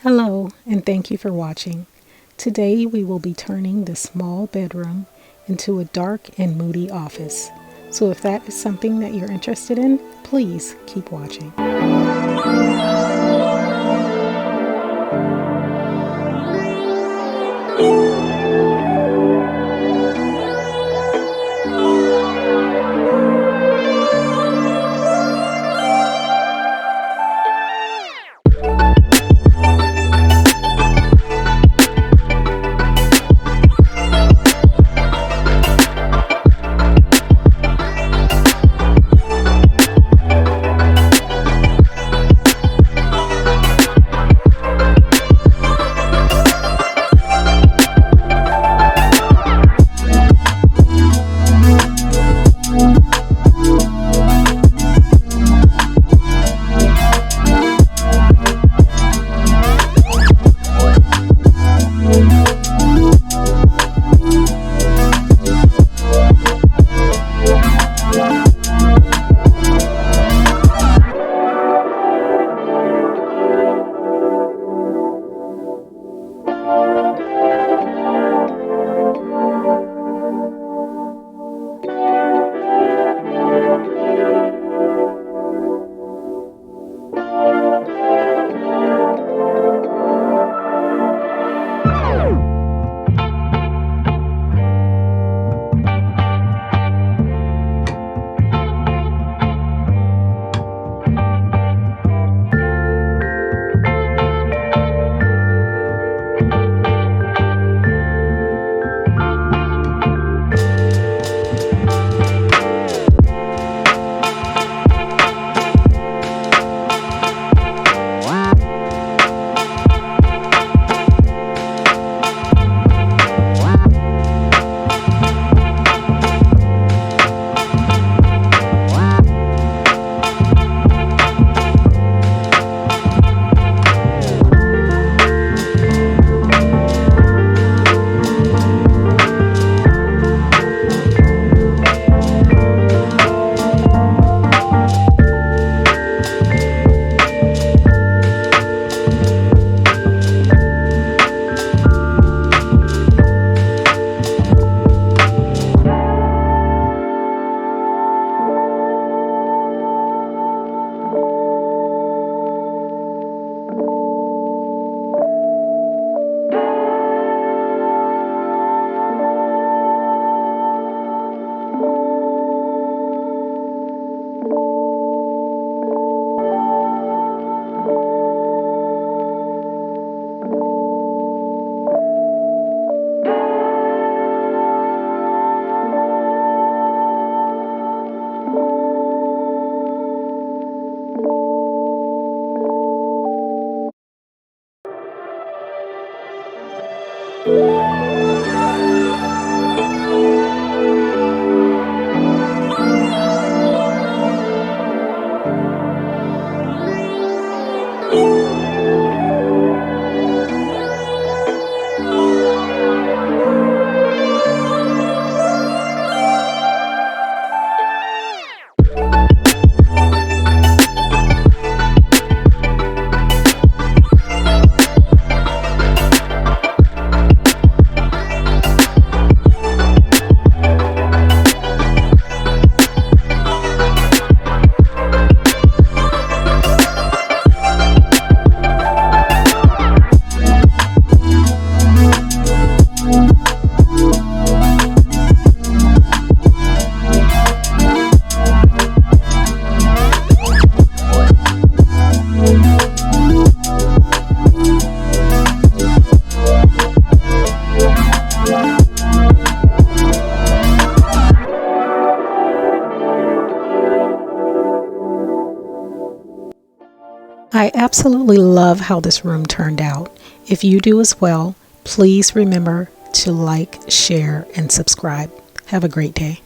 Hello, and thank you for watching. Today we will be turning this small bedroom into a dark and moody office. So if that is something that you're interested in, please keep watching. I absolutely love how this room turned out. If you do as well, please remember to like, share, and subscribe. Have a great day.